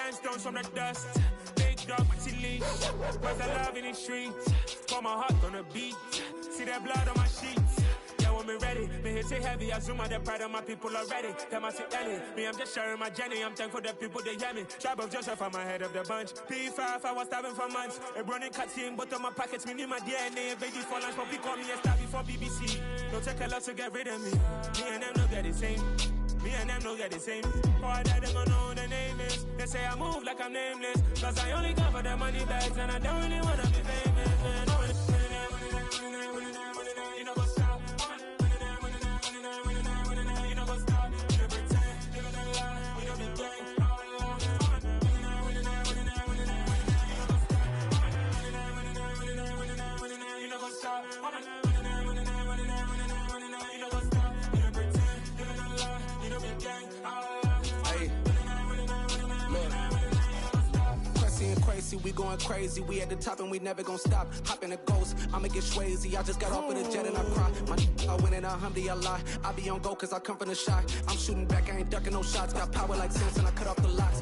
sandstones from the dust. Big dog, chili. Where's the love in the streets? Pour my heart on the beat. See that blood on my sheets. Yeah, when me ready, me hit it heavy. I zoom out the pride of my people already. Them I say Ellie. Me, I'm just sharing my journey. I'm thankful the people they hear me. Tribe of Joseph, I'm ahead of the bunch. P5, I was starving for months. A running cutscene, but on my pockets, me need my DNA. Baby for lunch, but we call me a star before BBC. Don't take a lot to get rid of me. Me and them no get the same. Me and them no get the same. Boy, that they gonna know who the name is. They say I move like I'm nameless. Cause I only come for the money bags. And I don't really wanna be famous. You know what's up? You know what's up? You know pretend. Living a lie. We don't be gang. You know what's up? Crazy, we going crazy. We at the top and we never gonna stop. Hop in a ghost, I'ma get swayzy. I just got off with a jet and I cry. I win in a Humvee, I lie. I be on go cause I come from the shot. I'm shooting back, I ain't ducking no shots. Got power like Samson, I cut off the locks.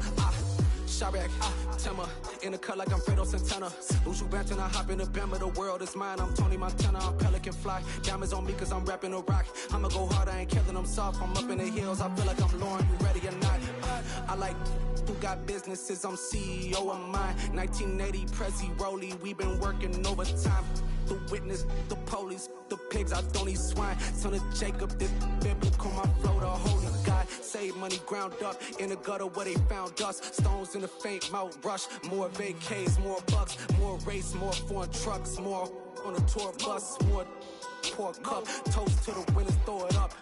Sharek, Timmer, in the cut like I'm Fredo Santana. Lose you ranting, I hop in the Bama, the world is mine. I'm Tony Montana, I'm Pelican Fly. Diamonds on me cause I'm rapping a rock. I'ma go hard, I ain't killing them soft. I'm up in the hills, I feel like I'm Lauren, you ready or not? I like who got businesses, I'm CEO of mine. 1980 Prezi Rolly, we been working overtime. The witness, the police, the pigs, I don't eat swine. Son of Jacob, this biblical, my flow, the holy God. Save money ground up in the gutter where they found us. Stones in the faint mouth rush. More vacays, more bucks, more race, more foreign trucks, more on a tour bus, more pour cup. Toast to the winners, throw it up.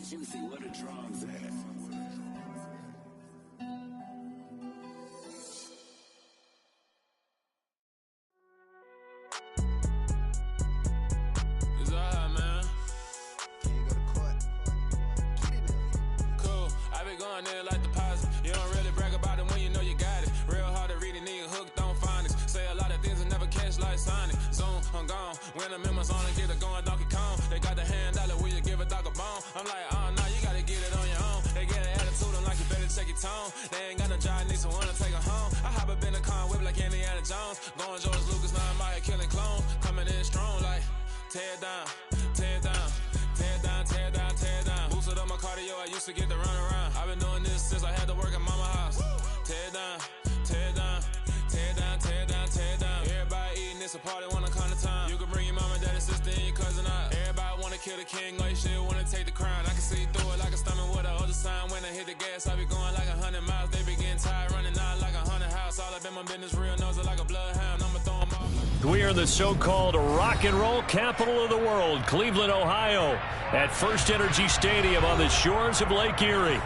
Juicy, what a drums at. Going there like deposit. You don't really brag about it when you know you got it. Real hard to read a nigga hooked on phonics. Say a lot of things and never catch like Sonic. Zoom, I'm gone. When I'm in my zone and get it going Donkey Kong. They got the hand dollar, will you give a dog a bone? I'm like, oh no, you gotta get it on your own. They get an attitude, I'm like, you better check your tone. They ain't got no job, need someone to take her home. I hop up in the car and whip like Indiana Jones. Going George Lucas, now I'm out here killing clones. Coming in strong like, tear down, tear down. Tear down, tear down, tear down. Boosted up my cardio, I used to get to run around. I've been doing this since I had to work at mama house. Tear down, tear down, tear down, tear down, tear down. Everybody eating, it's a party, wanna come to time. You can bring your mama, daddy, sister, and your cousin out. Everybody wanna kill the king, or you shit wanna take the crown. I can see through it like a stomach with a other sign. When I hit the gas, I be going like 100 miles. They be getting tired, running out like 100 house. All up in my business, real nose it like a bloodhound. I'ma throw them off. We are in the so-called rock and roll capital of the world, Cleveland, Ohio, at First Energy Stadium on the shores of Lake Erie.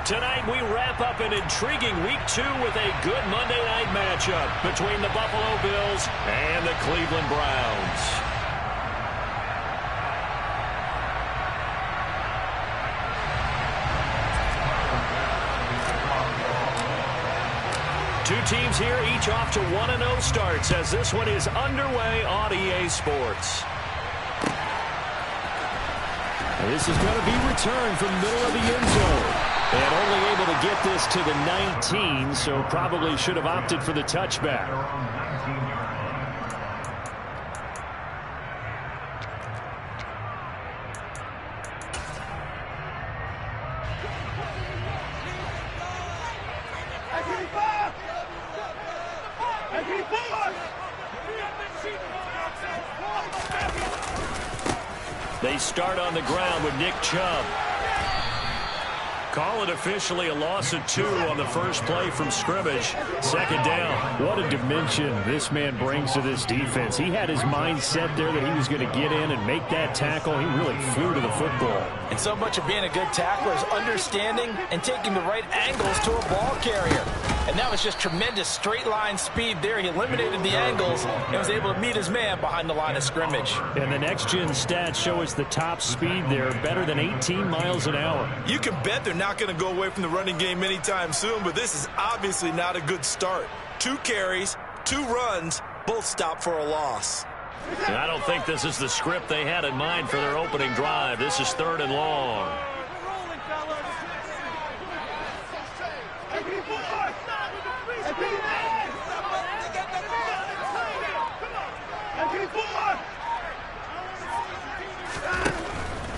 Tonight we wrap up an intriguing Week 2 with a good Monday night matchup between the Buffalo Bills and the Cleveland Browns. Two teams here, each off to 1-0 starts as this one is underway on EA Sports. And this is going to be returned from the middle of the end zone. And only able to get this to the 19, so probably should have opted for the touchback. They start on the ground with Nick Chubb. Call it officially a loss of 2 on the first play from scrimmage. Second down. What a dimension this man brings to this defense. He had his mind set there that he was going to get in and make that tackle. He really flew to the football. And so much of being a good tackler is understanding and taking the right angles to a ball carrier. And that was just tremendous straight line speed there. He eliminated the angles and was able to meet his man behind the line of scrimmage. And the next-gen stats show us the top speed there, better than 18 miles an hour. You can bet they're not going to go away from the running game anytime soon, but this is obviously not a good start. 2 carries, 2 runs, both stopped for a loss. And I don't think this is the script they had in mind for their opening drive. This is 3rd and long.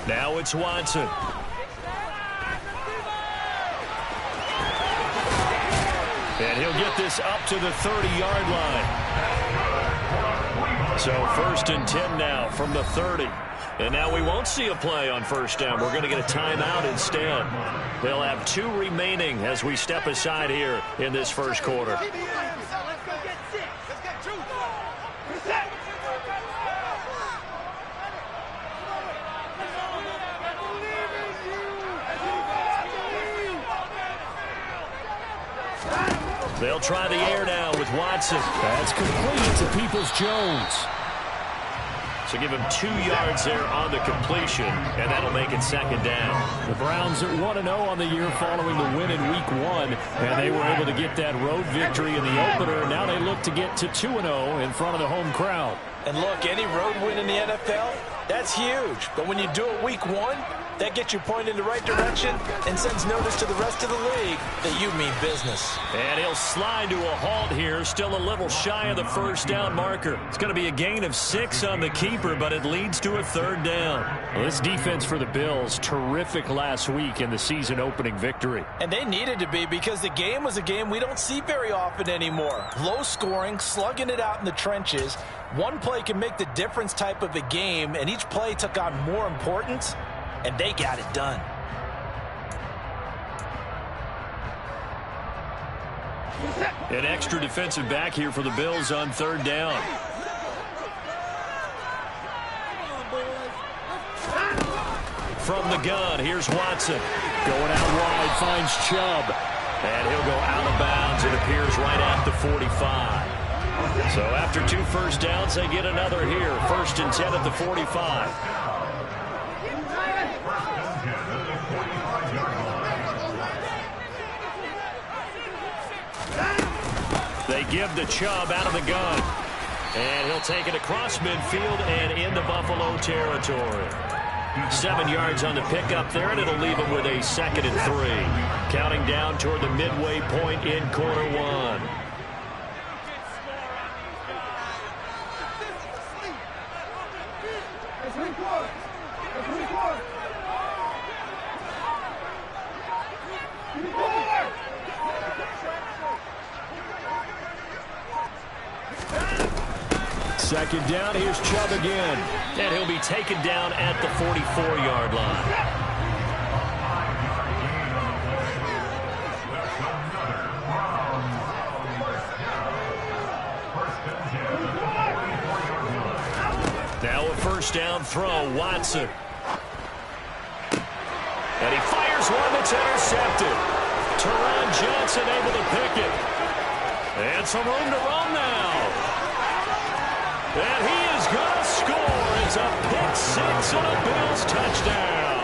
Now it's Watson. And he'll get this up to the 30-yard line. So 1st and 10 now from the 30. And now we won't see a play on 1st down. We're going to get a timeout instead. They'll have 2 remaining as we step aside here in this 1st quarter. They'll try the air now with Watson. That's complete to Peoples-Jones. So give him 2 yards there on the completion, and that'll make it 2nd down. The Browns are 1-0 on the year following the win in Week 1, and they were able to get that road victory in the opener. Now they look to get to 2-0 in front of the home crowd. And look, any road win in the NFL, that's huge. But when you do it Week 1, that gets you pointed in the right direction and sends notice to the rest of the league that you mean business. And he'll slide to a halt here, still a little shy of the 1st down marker. It's going to be a gain of 6 on the keeper, but it leads to a 3rd down. Well, this defense for the Bills, terrific last week in the season opening victory. And they needed to be, because the game was a game we don't see very often anymore. Low scoring, slugging it out in the trenches. One play can make the difference type of a game, and each play took on more importance. And they got it done. An extra defensive back here for the Bills on 3rd down. From the gun, here's Watson. Going out wide, finds Chubb. And he'll go out of bounds, it appears, right at the 45. So after 2 1st downs, they get another here. 1st and 10 at the 45. They give the Chubb out of the gun. And he'll take it across midfield and into Buffalo territory. 7 yards on the pickup there, and it'll leave him with a 2nd and 3. Counting down toward the midway point in quarter 1. Second down, here's Chubb again. And he'll be taken down at the 44-yard line. Now a 1st down throw, Watson. And he fires one that's intercepted. Teron Johnson able to pick it. And some room to run now. And he is going to score. It's a pick 6 and a Bills touchdown.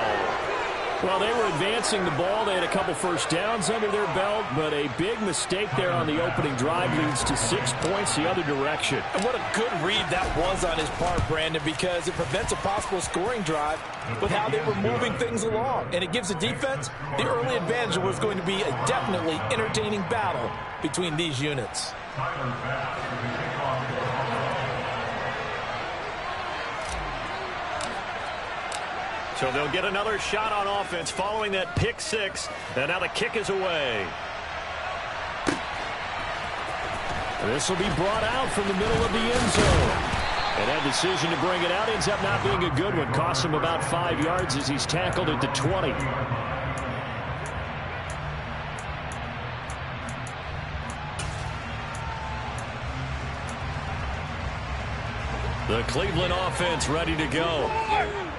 Well, they were advancing the ball. They had a couple 1st downs under their belt, but a big mistake there on the opening drive leads to 6 points the other direction. And what a good read that was on his part, Brandon, because it prevents a possible scoring drive with how they were moving things along. And it gives the defense the early advantage. Was going to be a definitely entertaining battle between these units. So they'll get another shot on offense following that pick 6. And now the kick is away. This will be brought out from the middle of the end zone. And that decision to bring it out ends up not being a good one. Costs him about 5 yards as he's tackled at the 20. The Cleveland offense ready to go.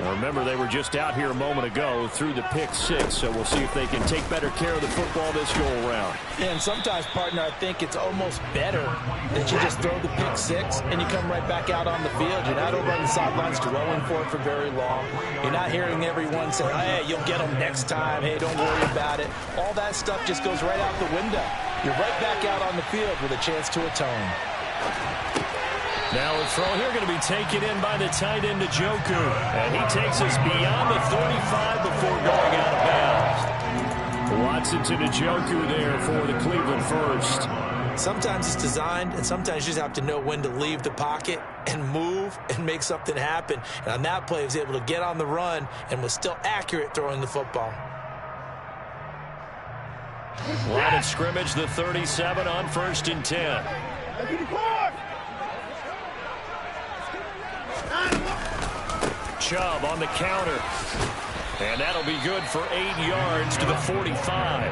Now remember, they were just out here a moment ago through the pick 6, so we'll see if they can take better care of the football this go-around. And sometimes, partner, I think it's almost better that you just throw the pick 6 and you come right back out on the field. You're not over on the sidelines throwing for it for very long. You're not hearing everyone say, hey, you'll get them next time. Hey, don't worry about it. All that stuff just goes right out the window. You're right back out on the field with a chance to atone. Now a throw here going to be taken in by the tight end, Njoku. And he takes us beyond the 35 before going out of bounds. Watson to Njoku there for the Cleveland first. Sometimes it's designed, and sometimes you just have to know when to leave the pocket and move and make something happen. And on that play, he was able to get on the run and was still accurate throwing the football. Line of scrimmage, the 37 on 1st and 10. Chubb on the counter. And that'll be good for 8 yards to the 45.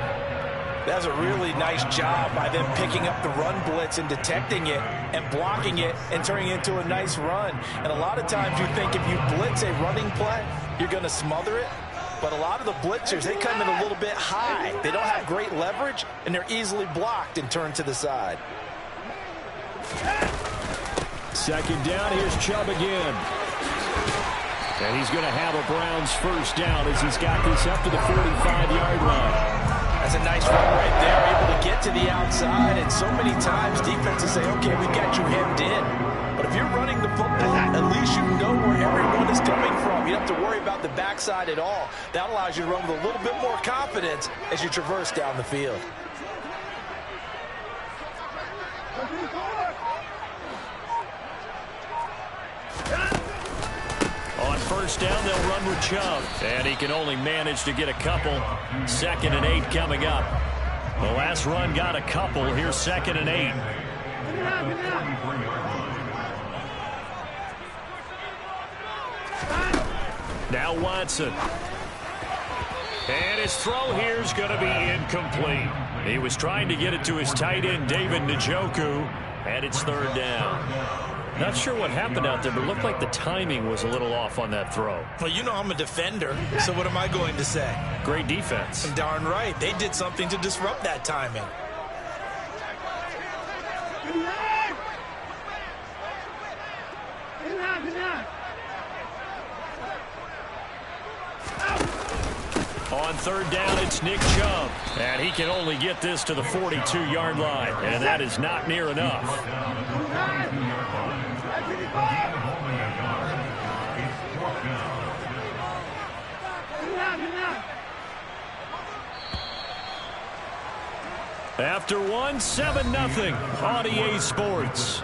That's a really nice job by them picking up the run blitz and detecting it and blocking it and turning it into a nice run. And a lot of times you think if you blitz a running play, you're going to smother it. But a lot of the blitzers, they come in a little bit high. They don't have great leverage, and they're easily blocked and turned to the side. Second down, here's Chubb again. And he's going to have a Browns first down as he's got this up to the 45-yard line. That's a nice run right there, able to get to the outside. And so many times defenses say, okay, we got you hemmed in. But if you're running the football, at least you know where everyone is coming from. You don't have to worry about the backside at all. That allows you to run with a little bit more confidence as you traverse down the field. On first down, they'll run with Chubb. And he can only manage to get a couple. 2nd and 8 coming up. The last run got a couple. Here's 2nd and 8. Now Watson. And his throw here is going to be incomplete. He was trying to get it to his tight end, David Njoku. And it's 3rd down. Not sure what happened out there, but it looked like the timing was a little off on that throw. Well, you know I'm a defender, so what am I going to say? Great defense. Darn right. They did something to disrupt that timing. On 3rd down, it's Nick Chubb. And he can only get this to the 42-yard line. And that is not near enough. After 1, 7-0 on EA Sports.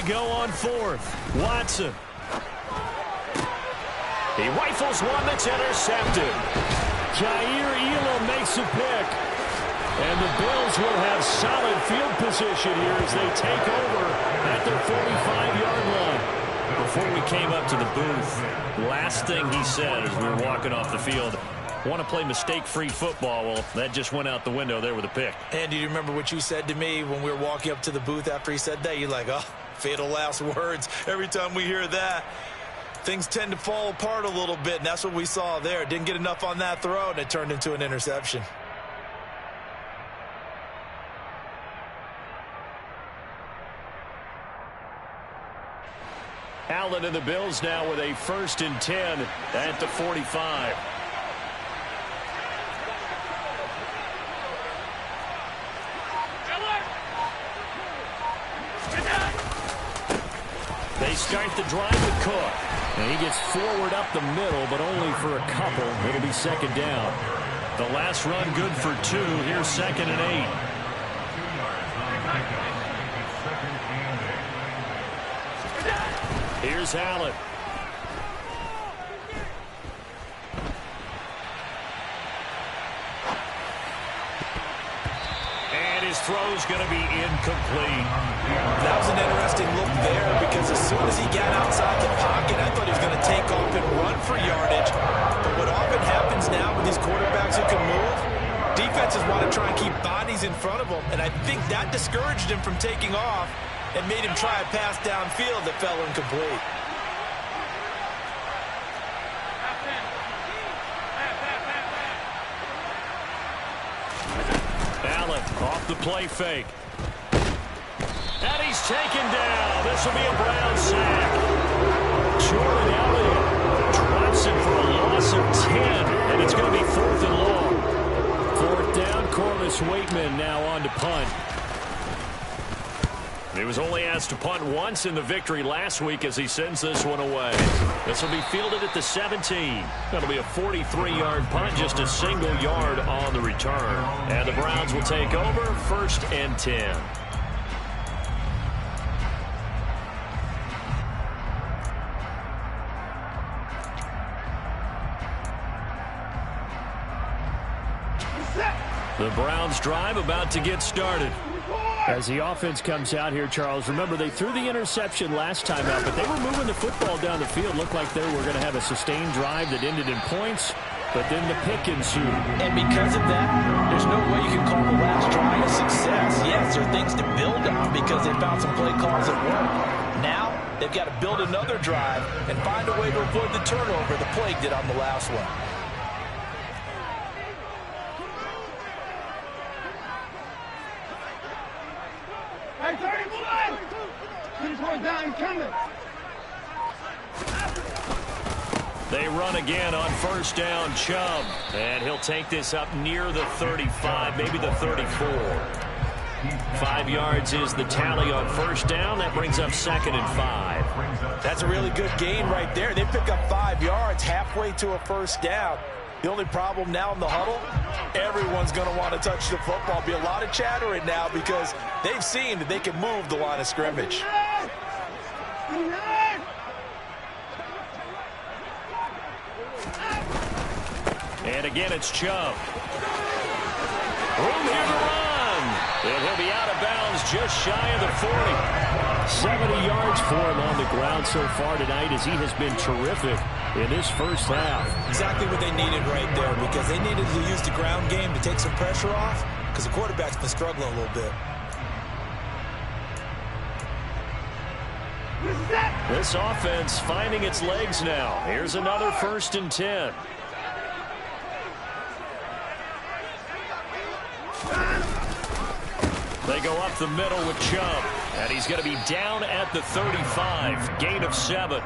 Go on 4th. Watson. He rifles one that's intercepted. Jair Elam makes a pick. And the Bills will have solid field position here as they take over at their 45-yard line. Before we came up to the booth, last thing he said as we were walking off the field, want to play mistake-free football. Well, that just went out the window there with a pick. And do you remember what you said to me when we were walking up to the booth after he said that? You're like, oh, fatal last words. Every time we hear that, things tend to fall apart a little bit, and that's what we saw there. Didn't get enough on that throw, and it turned into an interception. Allen and the Bills now with a 1st and 10 at the 45. They start the drive with Cook. And he gets forward up the middle, but only for a couple. It'll be 2nd down. The last run good for 2. Here's 2nd and 8. Here's Allen. And his his throw is going to be incomplete. That was an interesting look there because as soon as he got outside the pocket, I thought he was going to take off and run for yardage. But what often happens now with these quarterbacks who can move, defenses want to try and keep bodies in front of them, and I think that discouraged him from taking off and made him try a pass downfield that fell incomplete. Allen off the play fake. And he's taken down. This will be a Brown sack. Jordan Elliott drops it for a loss of 10, and it's going to be 4th and long. 4th down, Corliss Waitman now on to punt. He was only asked to punt once in the victory last week as he sends this one away. This will be fielded at the 17. That'll be a 43-yard punt, just a single yard on the return. And the Browns will take over 1st and 10. The Browns drive about to get started. As the offense comes out here, Charles, remember they threw the interception last time out, but they were moving the football down the field. Looked like they were going to have a sustained drive that ended in points, but then the pick ensued. And because of that, there's no way you can call the last drive a success. Yes, there are things to build on because they found some play calls that work. Now, they've got to build another drive and find a way to avoid the turnover the Plague did on the last one. They run again on 1st down, Chubb. And he'll take this up near the 35, maybe the 34. 5 yards is the tally on 1st down. That brings up 2nd and 5. That's a really good gain right there. They pick up 5 yards halfway to a 1st down. The only problem now in the huddle, everyone's going to want to touch the football. Be a lot of chattering now because they've seen that they can move the line of scrimmage. And again, it's Chubb. Room here to run. And he'll be out of bounds just shy of the 40. 70 yards for him on the ground so far tonight as he has been terrific in this first half. Exactly what they needed right there because they needed to use the ground game to take some pressure off because the quarterback's been struggling a little bit. This offense finding its legs now. Here's another 1st and 10. They go up the middle with Chubb, and he's going to be down at the 35, gain of 7.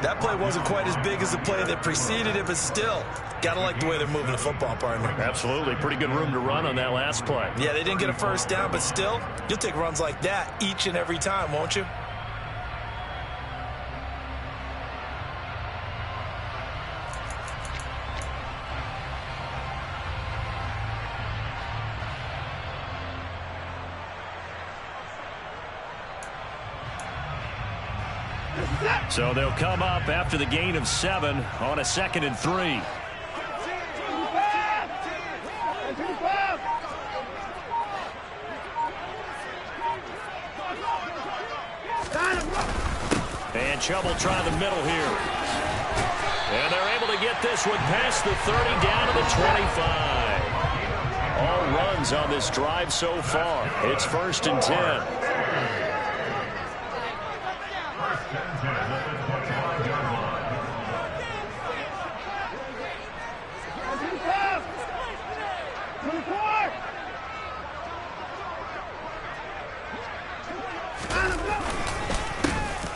That play wasn't quite as big as the play that preceded it, but still, got to like the way they're moving the football, partner. Absolutely. Pretty good room to run on that last play. Yeah, they didn't get a 1st down, but still, you'll take runs like that each and every time, won't you? So they'll come up after the gain of 7 on a 2nd and 3. And Chubb will try the middle here. And they're able to get this one past the 30 down to the 25. All runs on this drive so far. It's 1st and 10.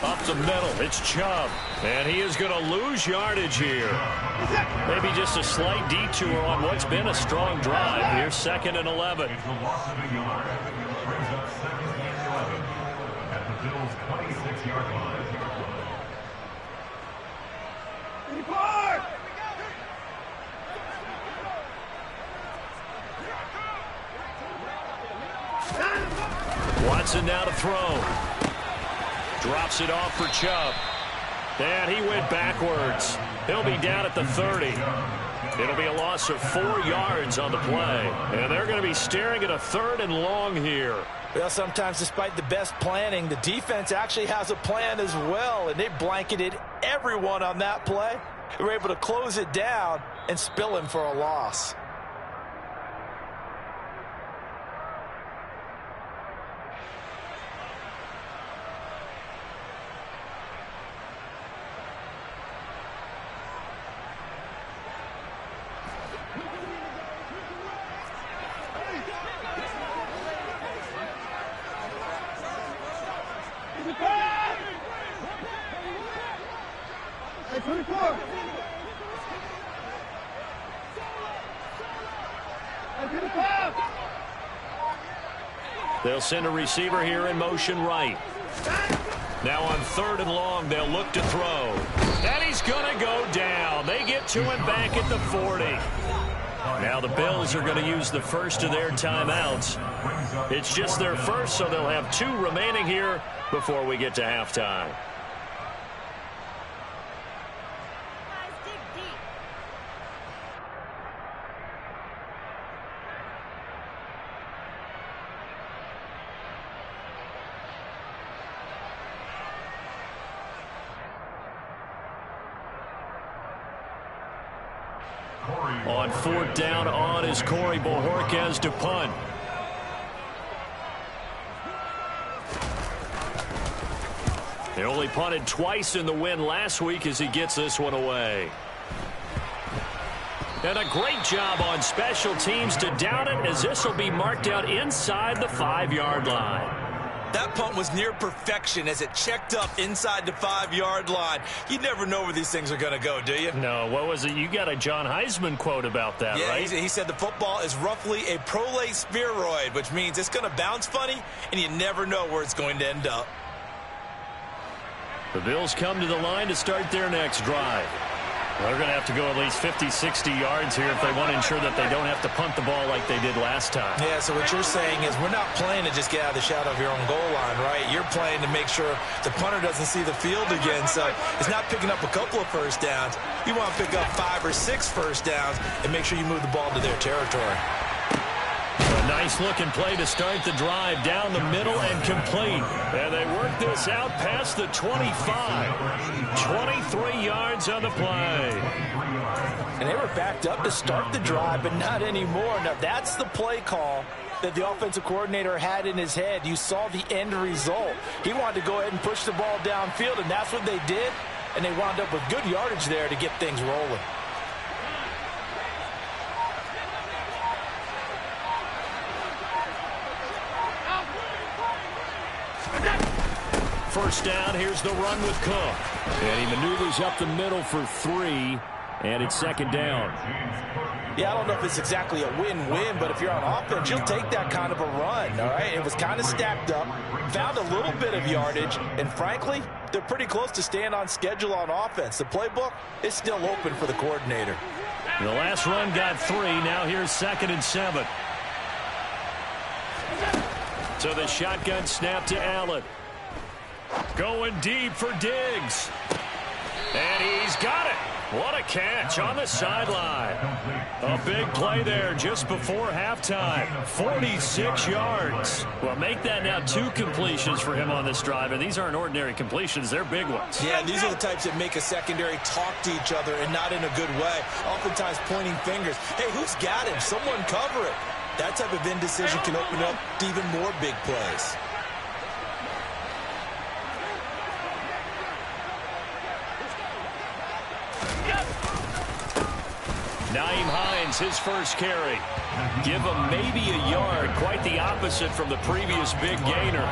Up the middle, it's Chubb. And he is going to lose yardage here. Maybe just a slight detour on what's been a strong drive. Here's 2nd and 11. Watson now to throw. Drops it off for Chubb. And he went backwards. He'll be down at the 30. It'll be a loss of 4 yards on the play. And they're going to be staring at a 3rd and long here. Well, sometimes despite the best planning, the defense actually has a plan as well, and they blanketed everyone on that play. They were able to close it down and spill him for a loss. They'll send a receiver here in motion right. Now on 3rd and long, they'll look to throw. And he's going to go down. They get to him back at the 40. Now the Bills are going to use the first of their timeouts. It's just their first, so they'll have 2 remaining here before we get to halftime. On 4th down on is Corey Bojorquez to punt. They only punted twice in the win last week as he gets this one away. And a great job on special teams to down it, as this will be marked out inside the 5-yard line. That punt was near perfection as it checked up inside the 5-yard line. You never know where these things are going to go, do you? No, what was it? You got a John Heisman quote about that, right? He said the football is roughly a prolate spheroid, which means it's going to bounce funny, and you never know where it's going to end up. The Bills come to the line to start their next drive. They're going to have to go at least 50, 60 yards here if they want to ensure that they don't have to punt the ball like they did last time. Yeah, so what you're saying is we're not playing to just get out of the shadow of your own goal line, right? You're playing to make sure the punter doesn't see the field again. So it's not picking up a couple of first downs. You want to pick up 5 or 6 first downs and make sure you move the ball to their territory. A nice-looking play to start the drive down the middle and complete. And they work this out past the 25. 23 yards on the play. And they were backed up to start the drive, but not anymore. Now, that's the play call that the offensive coordinator had in his head. You saw the end result. He wanted to go ahead and push the ball downfield, and that's what they did. And they wound up with good yardage there to get things rolling. First down, here's the run with Cook. And he maneuvers up the middle for 3, and it's 2nd down. Yeah, I don't know if it's exactly a win-win, but if you're on offense, you'll take that kind of a run, all right? It was kind of stacked up, found a little bit of yardage, and frankly, they're pretty close to staying on schedule on offense. The playbook is still open for the coordinator. The last run got 3. Now here's 2nd and 7. So the shotgun snap to Allen. Going deep for Diggs. And he's got it. What a catch on the sideline. A big play there just before halftime. 46 yards. Well, make that now 2 completions for him on this drive. And these aren't ordinary completions. They're big ones. Yeah, and these are the types that make a secondary talk to each other and not in a good way. Oftentimes pointing fingers. Hey, who's got him? Someone cover it. That type of indecision can open up to even more big plays. Nyheim Hines, his first carry. Give him maybe a yard. Quite the opposite from the previous big gainer.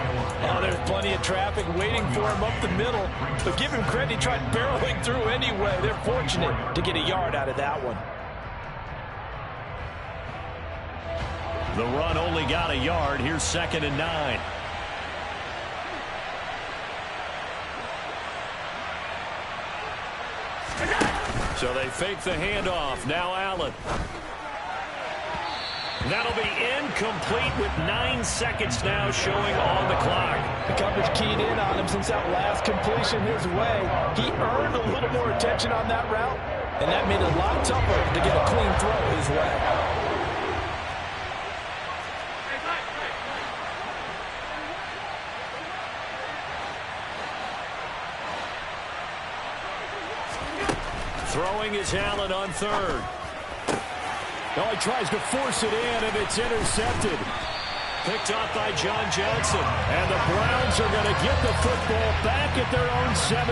Oh, there's plenty of traffic waiting for him up the middle. But give him credit, he tried barreling through anyway. They're fortunate to get a yard out of that one. The run only got a yard. Here's 2nd and 9. So they fake the handoff. Now Allen. That'll be incomplete with 9 seconds now showing on the clock. The coverage keyed in on him since that last completion his way. He earned a little more attention on that route, and that made it a lot tougher to get a clean Throwing is Allen on third. Oh, he tries to force it in, and it's intercepted. Picked off by John Johnson. And the Browns are going to get the football back at their own 17.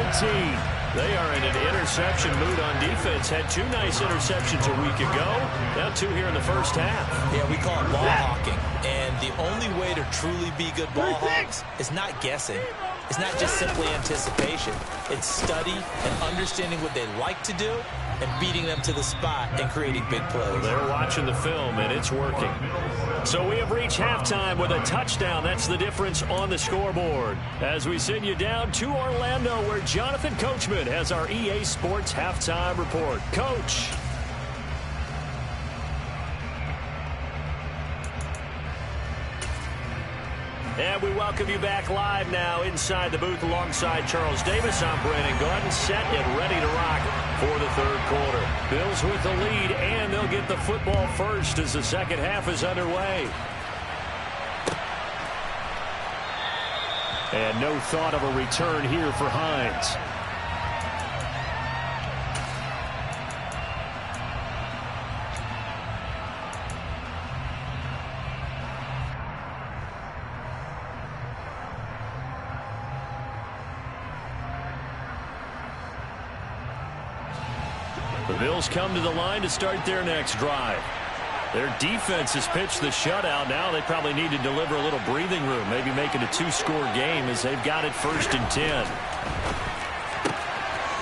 They are in an interception mood on defense. Had 2 nice interceptions a week ago. Now 2 here in the first half. Yeah, we call it ball hawking. And the only way to truly be good ball hawks is not guessing. It's not just simply anticipation. It's study and understanding what they like to do and beating them to the spot and creating big plays. They're watching the film, and it's working. So we have reached halftime with a touchdown. That's the difference on the scoreboard. As we send you down to Orlando, where Jonathan Coachman has our EA Sports Halftime Report. Coach. And we welcome you back live now inside the booth alongside Charles Davis. I'm Brandon Gordon, set and ready to rock for the third quarter. Bills with the lead, and they'll get the football first as the second half is underway. And no thought of a return here for Hines. The Bills come to the line to start their next drive. Their defense has pitched the shutout. Now they probably need to deliver a little breathing room, maybe make it a 2-score game as they've got it 1st and 10.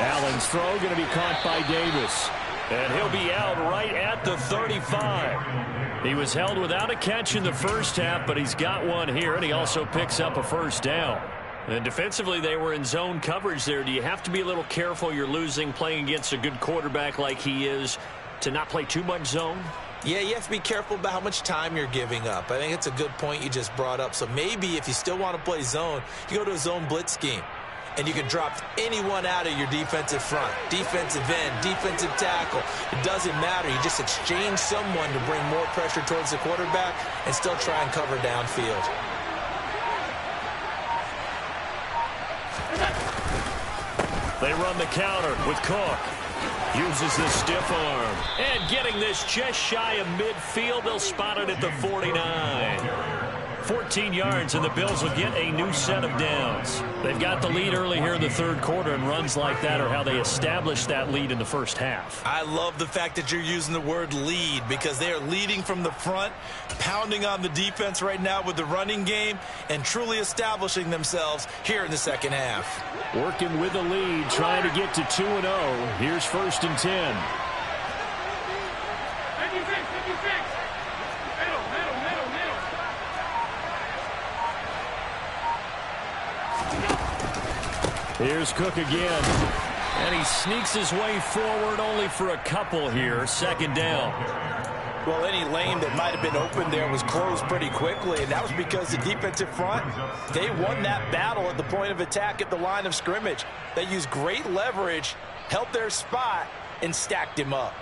Allen's throw going to be caught by Davis. And he'll be out right at the 35. He was held without a catch in the first half, but he's got one here, and he also picks up a first down. And defensively, they were in zone coverage there. Do you have to be a little careful? You're losing playing against a good quarterback like he is to not play too much zone? Yeah, you have to be careful about how much time you're giving up. I think it's a good point you just brought up. So maybe if you still want to play zone, you go to a zone blitz scheme. And you can drop anyone out of your defensive front, defensive end, defensive tackle. It doesn't matter. You just exchange someone to bring more pressure towards the quarterback and still try and cover downfield. They run the counter with Cook. Uses the stiff arm. And getting this just shy of midfield. They'll spot it at the 49. 14 yards, and the Bills will get a new set of downs. They've got the lead early here in the third quarter, and runs like that are how they established that lead in the first half. I love the fact that you're using the word lead because they are leading from the front, pounding on the defense right now with the running game, and truly establishing themselves here in the second half. Working with the lead, trying to get to 2-0. Here's 1st and 10. Here's Cook again. And he sneaks his way forward only for a couple here. 2nd down. Well, any lane that might have been open there was closed pretty quickly, and that was because the defensive front, they won that battle at the point of attack at the line of scrimmage. They used great leverage, held their spot, and stacked him up.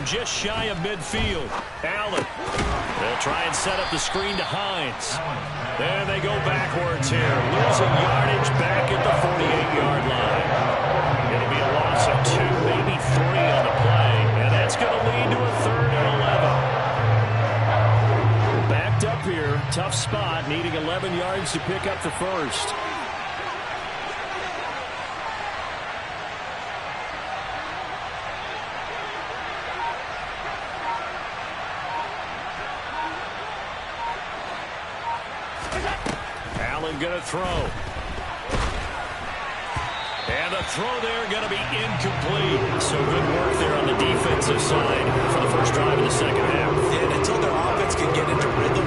Just shy of midfield. Allen. They'll try and set up the screen to Hines. There they go backwards here. Losing yardage back at the 48-yard line. It'll be a loss of 2, maybe 3 on the play. And that's going to lead to a 3rd and 11. Backed up here. Tough spot. Needing 11 yards to pick up the first. Going to throw. And the throw there going to be incomplete. So good work there on the defensive side for the first drive of the second half. And until their offense can get into rhythm,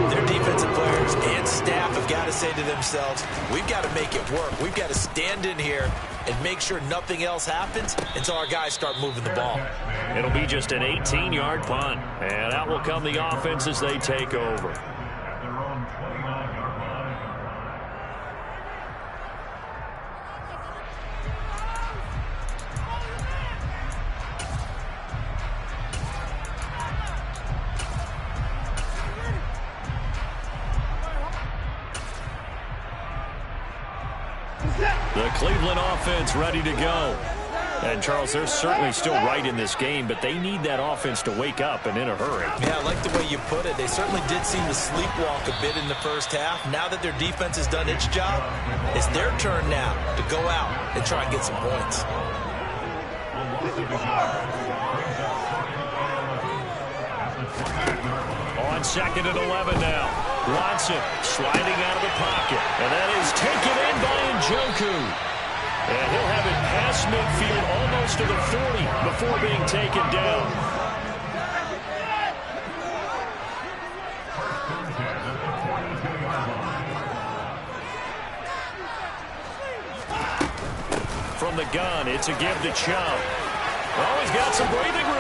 their defensive players and staff have got to say to themselves, we've got to make it work. We've got to stand in here and make sure nothing else happens until our guys start moving the ball. It'll be just an 18-yard punt. And out will come the offense as they take over. The Cleveland offense ready to go. And, Charles, they're certainly still right in this game, but they need that offense to wake up and in a hurry. Yeah, I like the way you put it. They certainly did seem to sleepwalk a bit in the first half. Now that their defense has done its job, it's their turn now to go out and try and get some points. On 2nd and 11 now. Watson sliding out of the pocket. And that is taken in by Njoku. And he'll have it past midfield almost to the 40 before being taken down. From the gun, it's a give to Chubb. Oh, he's got some breathing room.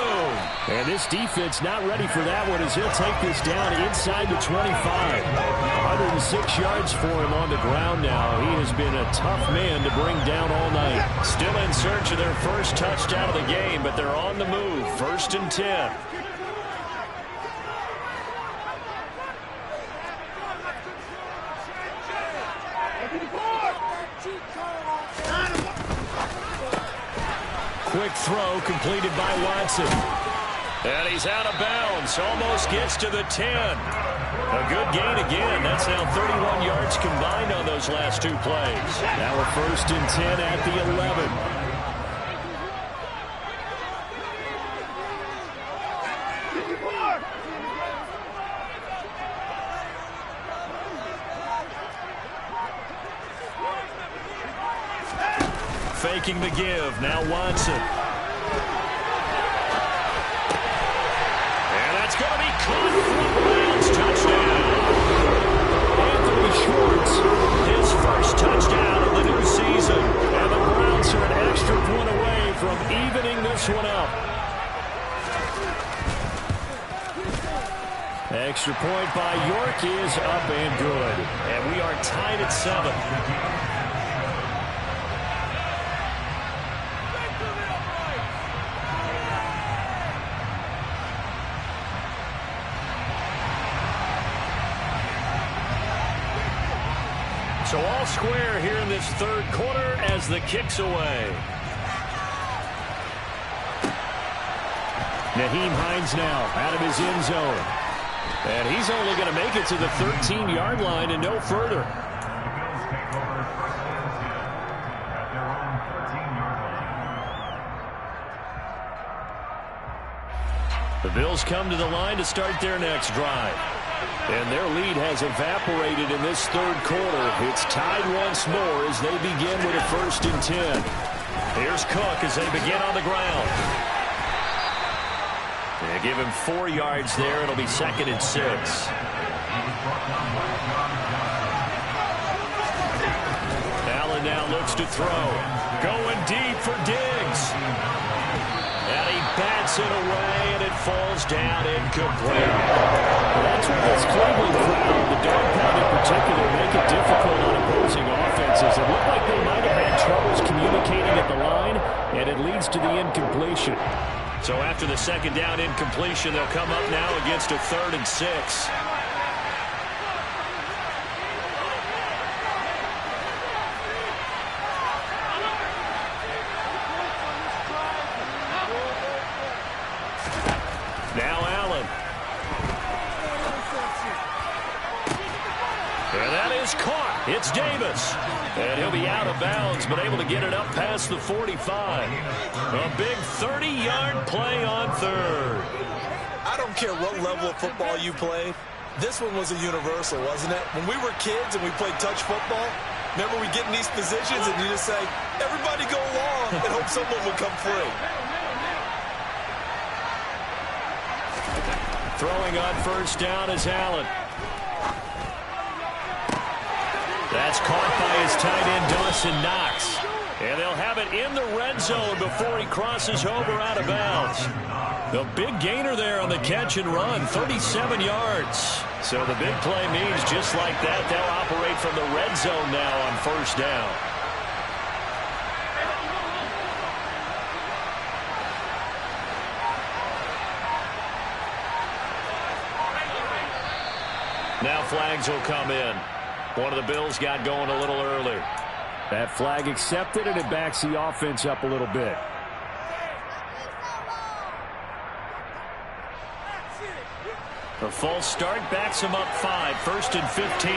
And this defense not ready for that one as he'll take this down inside the 25. 106 yards for him on the ground now. He has been a tough man to bring down all night. Still in search of their first touchdown of the game, but they're on the move. 1st and 10. Quick throw completed by Watson. And he's out of bounds. Almost gets to the 10. A good gain again. That's now 31 yards combined on those last 2 plays. Now a 1st and 10 at the 11. Faking the give. Now Watson. And that's going to be caught from Browns. Touchdown. Anthony Schwartz, his first touchdown of the new season. And the Browns are an extra point away from evening this one up. Extra point by York is up and good. And we are tied at 7. So all square here in this 3rd quarter as the kick's away. Nyheim Hines now out of his end zone. And he's only going to make it to the 13-yard line and no further. The Bills come to the line to start their next drive. And their lead has evaporated in this 3rd quarter. It's tied once more as they begin with a 1st and 10. Here's Cook as they begin on the ground. They give him 4 yards there. It'll be 2nd and 6. Allen now looks to throw. Going deep for Diggs. And he bats it away, and it falls down incomplete. That's what this Cleveland crowd, the dog pound in particular, make it difficult on opposing offenses. It looked like they might have had troubles communicating at the line, and it leads to the incompletion. So after the 2nd down incompletion, they'll come up now against a 3rd and 6. Now Allen. And that is caught. It's Davis. And he'll be out of bounds, but able to get it up past the 45. A big 30-yard play on 3rd. I don't care what level of football you played. This one was a universal, wasn't it? When we were kids and we played touch football, remember we get in these positions and you just say, everybody go along and hope someone will come free. Throwing on 1st down is Allen. That's caught by his tight end, Dawson Knox. And they'll have it in the red zone before he crosses over out of bounds. The big gainer there on the catch and run, 37 yards. So the big play means just like that, they'll operate from the red zone now on 1st down. Now flags will come in. One of the Bills got going a little early. That flag accepted, and it backs the offense up a little bit. A false start backs him up 5, 1st and 15.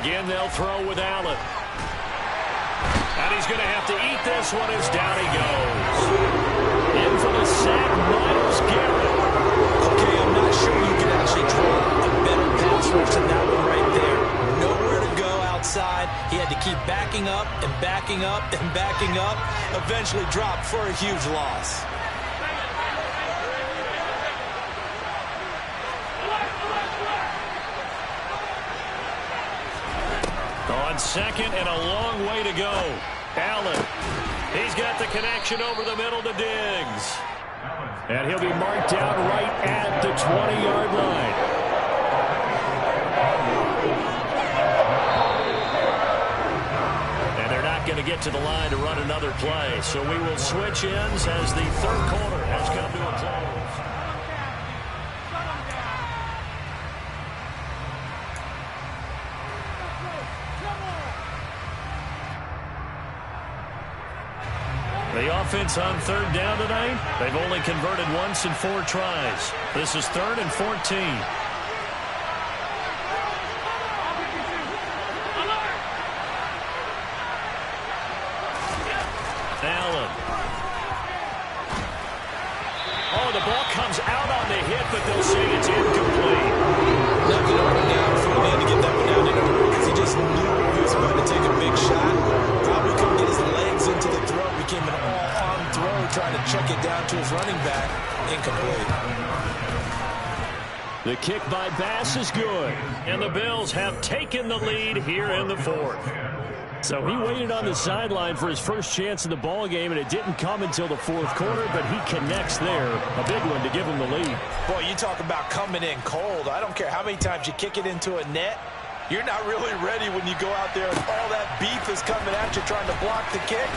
Again, they'll throw with Allen. And he's going to have to eat this one as down he goes. In for the sack, Myles Garrett. Okay, I'm not sure you can actually draw a better pass rush than that one right there. Nowhere to go outside. He had to keep backing up and backing up and backing up. Eventually dropped for a huge loss. On second and a long way to go. Allen, he's got the connection over the middle to Diggs. And he'll be marked down right at the 20-yard line. And they're not going to get to the line to run another play. So we will switch ends as the third quarter has come to a close. The offense on third down tonight, they've only converted once in 4 tries. This is 3rd and 14. Allen. Oh, the ball comes out on the hit, but they'll say it's incomplete. Nothing to run down for the man to get that one down in a hurry because he just knew he was about to take a big shot. Probably couldn't get his legs into the throw. Became an all-arm throw, trying to check it down to his running back. Incomplete. The kick by Bass is good, and the Bills have taken the lead here in the 4th. So he waited on the sideline for his first chance in the ball game, and it didn't come until the 4th quarter, but he connects there. A big one to give him the lead. Boy, you talk about coming in cold. I don't care how many times you kick it into a net. You're not really ready when you go out there and all that beef is coming at you trying to block the kick.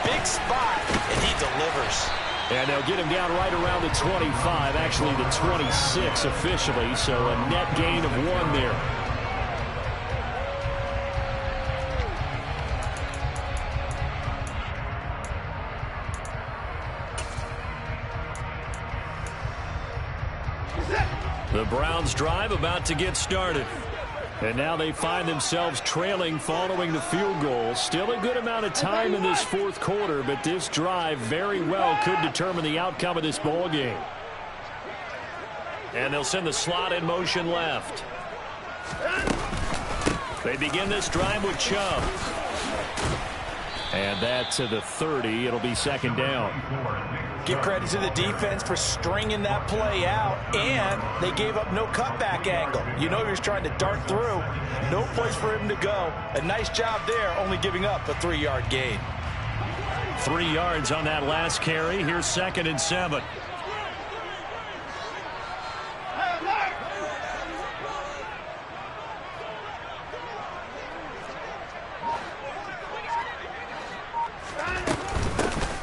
Big spot, and he delivers. And they'll get him down right around the 25, actually the 26 officially, so a net gain of 1 there. The Browns drive about to get started. And now they find themselves trailing following the field goal. Still a good amount of time in this 4th quarter, but this drive very well could determine the outcome of this ball game. And they'll send the slot in motion left. They begin this drive with Chubb. And that to the 30. It'll be 2nd down. Give credit to the defense for stringing that play out, and they gave up no cutback angle. You know he was trying to dart through. No place for him to go. A nice job there, only giving up a 3-yard gain. 3 yards on that last carry. Here's 2nd and 7.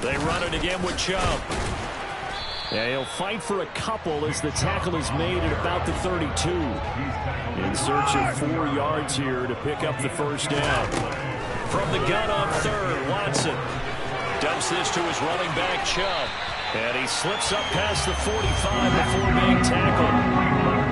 They run it again with Chubb. Yeah, he'll fight for a couple as the tackle is made at about the 32. In search of 4 yards here to pick up the 1st down. From the gun on third, Watson dumps this to his running back, Chubb. And he slips up past the 45 before being tackled.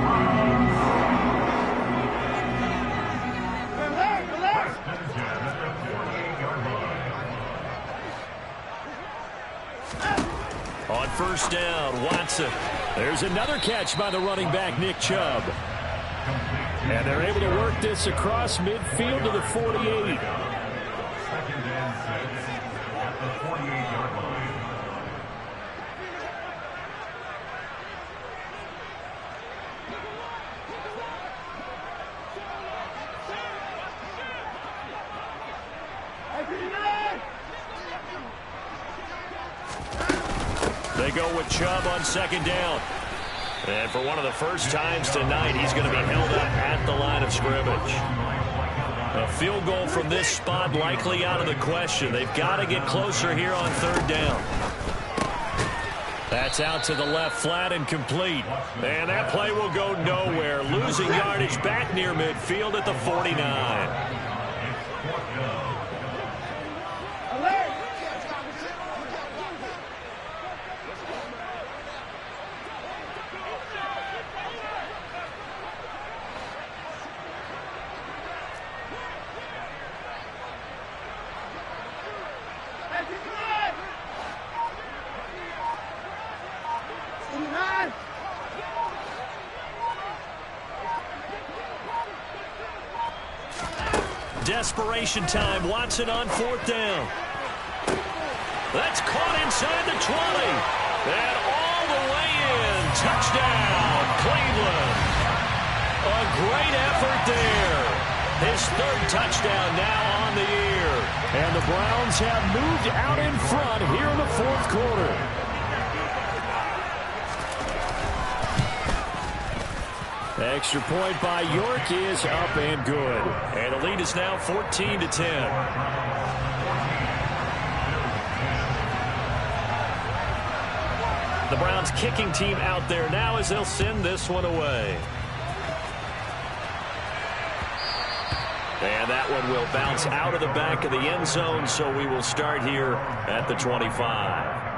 On 1st down, Watson. There's another catch by the running back, Nick Chubb. And they're able to work this across midfield to the 48. They go with Chubb on 2nd down. And for one of the first times tonight, he's going to be held up at the line of scrimmage. A field goal from this spot likely out of the question. They've got to get closer here on 3rd down. That's out to the left, flat and complete. And that play will go nowhere. Losing yardage back near midfield at the 49. Desperation time. Watson on 4th down. That's caught inside the 20. And all the way in. Touchdown, Cleveland. A great effort there. His 3rd touchdown now on the year. And the Browns have moved out in front here in the 4th quarter. Extra point by York is up and good. And the lead is now 14-10. The Browns kicking team out there now as they'll send this one away. And that one will bounce out of the back of the end zone, so we will start here at the 25.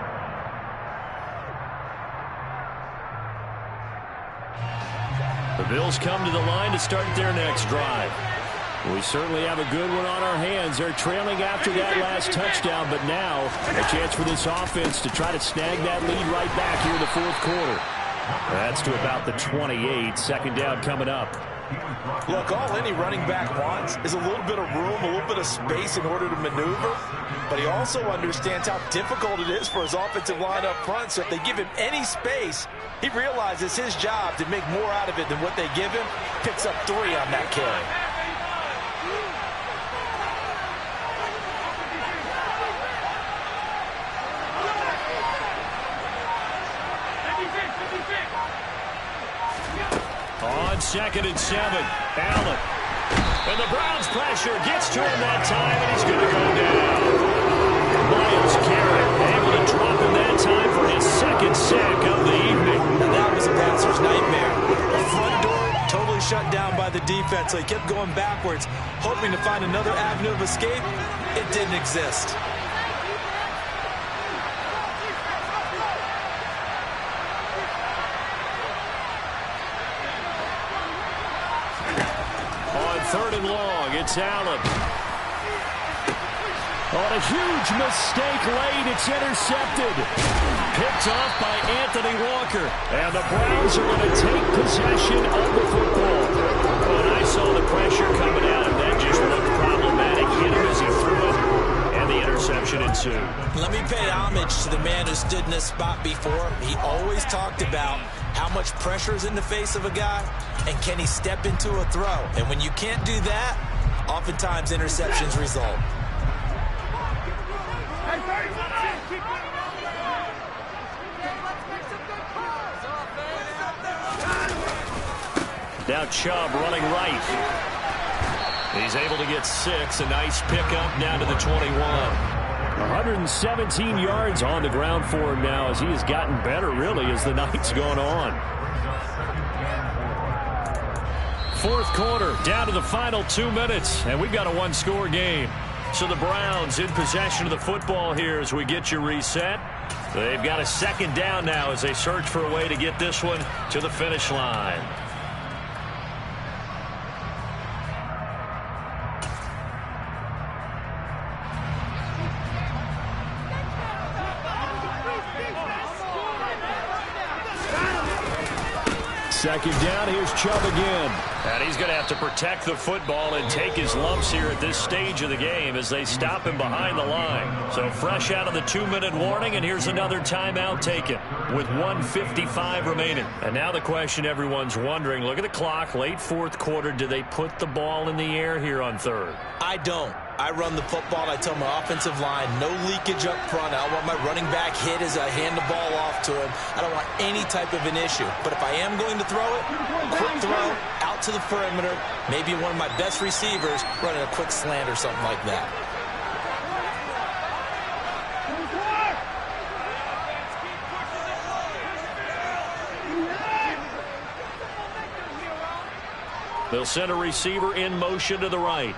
The Bills come to the line to start their next drive. We certainly have a good one on our hands. They're trailing after that last touchdown, but now a chance for this offense to try to snag that lead right back here in the 4th quarter. That's to about the 28. 2nd down coming up. Look, all any running back wants is a little bit of room, a little bit of space in order to maneuver. But he also understands how difficult it is for his offensive line up front. So if they give him any space, he realizes his job to make more out of it than what they give him. Picks up 3 on that carry. On 2nd and 7, Allen. And the Browns pressure gets to him that time, and he's going to go down. Myles Garrett able to drop him that time for his 2nd sack of the evening. And that was a passer's nightmare. The front door totally shut down by the defense, so he kept going backwards, hoping to find another avenue of escape. It didn't exist. On 3rd and long, it's Allen. On a huge mistake late, it's intercepted. Picked off by Anthony Walker. And the Browns are going to take possession of the football. When I saw the pressure coming out, and that just looked problematic. Hit him as he threw it, and the interception ensued. Let me pay homage to the man who stood in this spot before. He always talked about how much pressure is in the face of a guy, and can he step into a throw. And when you can't do that, oftentimes interceptions result. Now Chubb running right. He's able to get 6. A nice pickup down to the 21. 117 yards on the ground for him now as he has gotten better, really, as the night's gone on. 4th quarter, down to the final 2 minutes, and we've got a 1-score game. So the Browns in possession of the football here as we get you reset. They've got a 2nd down now as they search for a way to get this one to the finish line. Second down, here's Chubb again. And he's going to have to protect the football and take his lumps here at this stage of the game as they stop him behind the line. So fresh out of the 2-minute warning, and here's another timeout taken with 1:55 remaining. And now the question everyone's wondering, look at the clock, late 4th quarter, do they put the ball in the air here on 3rd? I don't. I run the football. I tell my offensive line, no leakage up front. I don't want my running back hit as I hand the ball off to him. I don't want any type of an issue. But if I am going to throw it, quick throw, out to the perimeter, maybe one of my best receivers running a quick slant or something like that. They'll send a receiver in motion to the right.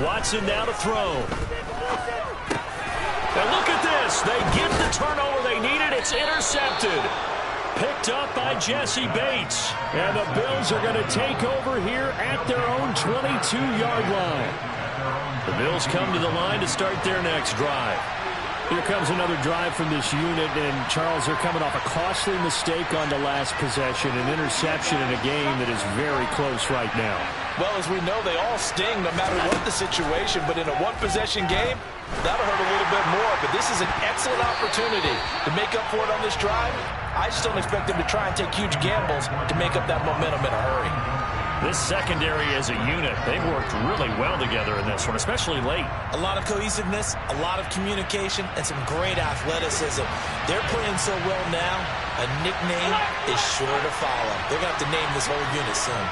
Watson now to throw. And look at this. They get the turnover they needed. It's intercepted. Picked up by Jesse Bates. And the Bills are going to take over here at their own 22-yard line. The Bills come to the line to start their next drive. Here comes another drive from this unit, and Charles, they're coming off a costly mistake on the last possession, an interception in a game that is very close right now. Well, as we know, they all sting no matter what the situation, but in a one-possession game, that'll hurt a little bit more. But this is an excellent opportunity to make up for it on this drive. I just don't expect them to try and take huge gambles to make up that momentum in a hurry. This secondary as a unit, they've worked really well together in this one, especially late. A lot of cohesiveness, a lot of communication, and some great athleticism. They're playing so well now, a nickname is sure to follow. They're going to have to name this whole unit soon.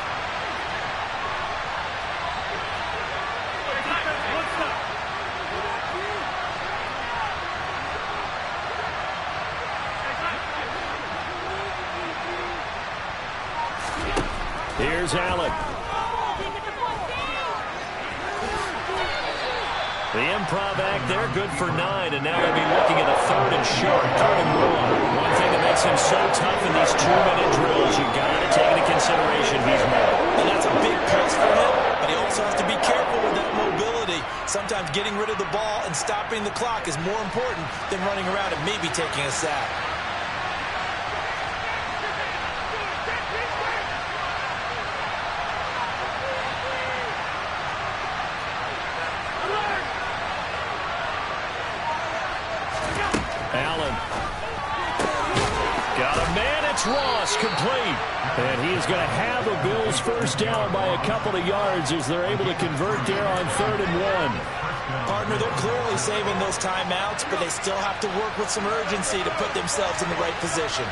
Here's Allen. The improv act there, good for 9, and now they'll be looking at a 3rd and short, 3rd and 1. One thing that makes him so tough in these 2-minute drills, you got to take into consideration he's mobile. And that's a big plus for him, but he also has to be careful with that mobility. Sometimes getting rid of the ball and stopping the clock is more important than running around and maybe taking a sack. Allen. Got a man, it's Ross, complete. And he is going to have the Bills first down by a couple of yards as they're able to convert there on 3rd and 1. Partner, they're clearly saving those timeouts, but they still have to work with some urgency to put themselves in the right position.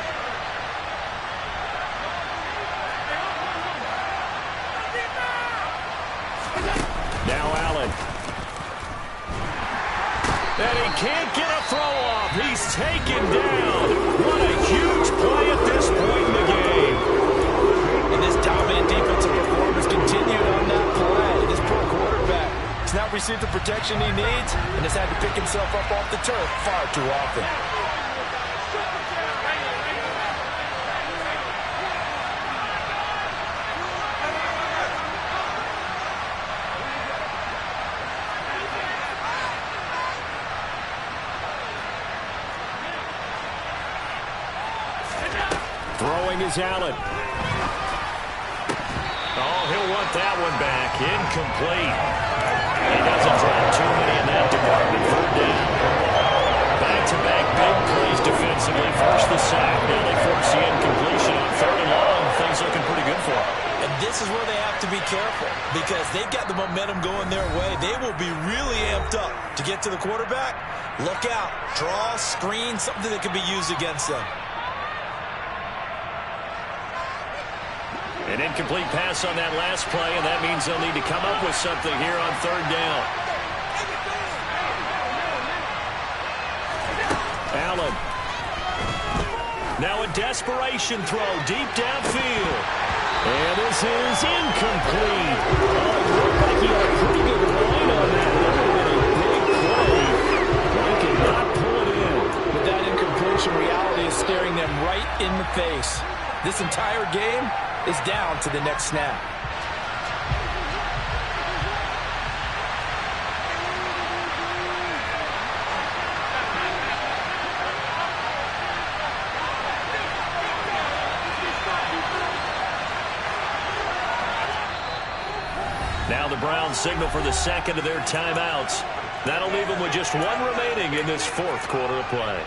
Now Allen. And he can't get a throw off. He's taken down. What a huge play at this point in the game. And this dominant defensive performance continued on that play. This poor quarterback has not received the protection he needs and has had to pick himself up off the turf far too often. Throwing is Allen. Oh, he'll want that one back. Incomplete. He doesn't drop too many in that department. 3rd down. Back-to-back big plays defensively. First the sack. Now they force the incompletion on 3rd and long. Things looking pretty good for them. And this is where they have to be careful because they've got the momentum going their way. They will be really amped up to get to the quarterback. Look out. Draw, screen, something that can be used against them. An incomplete pass on that last play, and that means they'll need to come up with something here on 3rd down. Allen. Now a desperation throw deep downfield. And this is incomplete. Oh, it looked like he had a pretty good line on that. That would have been a big play. But he could not pull it in. But that incompletion reality is staring them right in the face. This entire game is down to the next snap. Now the Browns signal for the second of their timeouts. That'll leave them with just one remaining in this 4th quarter of play.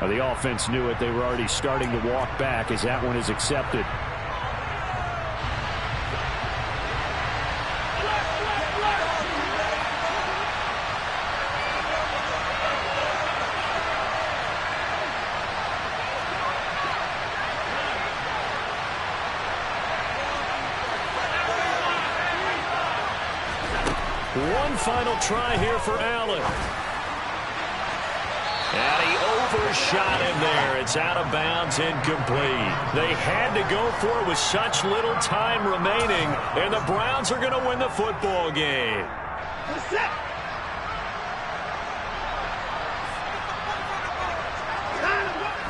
The offense knew it. They were already starting to walk back as that one is accepted. One final try here for Allen. And he overshot him there. It's out of bounds, incomplete. They had to go for it with such little time remaining, and the Browns are going to win the football game.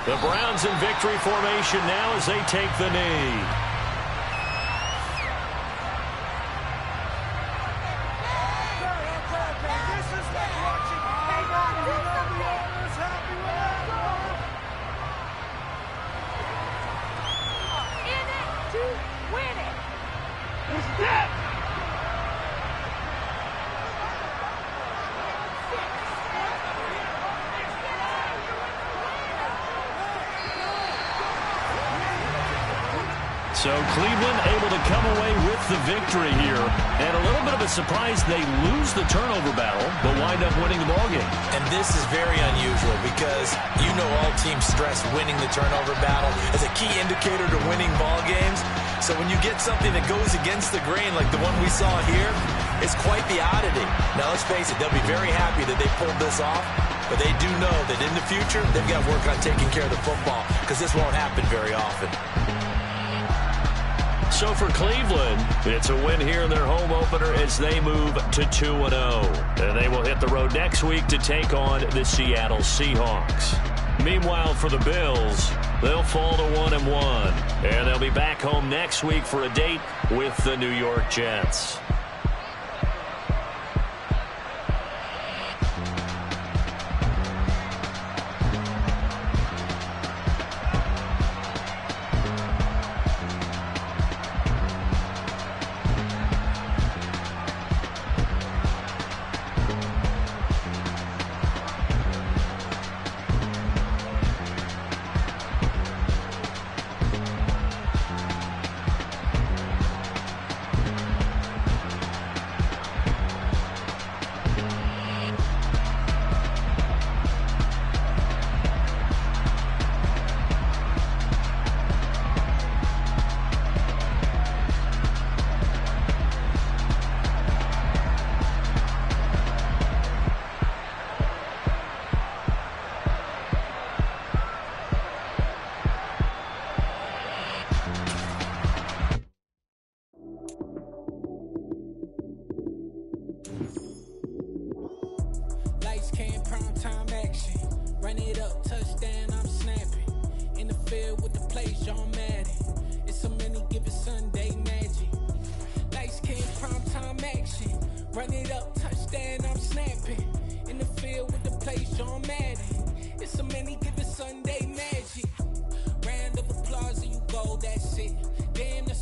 The Browns in victory formation now as they take the knee. So Cleveland able to come away with the victory here. And a little bit of a surprise, they lose the turnover battle, but wind up winning the ballgame. And this is very unusual because you know all teams stress winning the turnover battle as a key indicator to winning ball games. So when you get something that goes against the grain like the one we saw here, it's quite the oddity. Now let's face it, they'll be very happy that they pulled this off, but they do know that in the future they've got to work on taking care of the football because this won't happen very often. So for Cleveland, it's a win here in their home opener as they move to 2-0. And they will hit the road next week to take on the Seattle Seahawks. Meanwhile, for the Bills, they'll fall to 1-1. And they'll be back home next week for a date with the New York Jets. Run it up, touchdown, I'm snapping. In the field with the plays, John Madden. It's so many given Sunday magic. Lights, came, prime time action. Run it up, touchdown, I'm snapping. In the field with the plays, John Madden. It's so many given Sunday magic. Round of applause and you go, that's it. Damn, that's a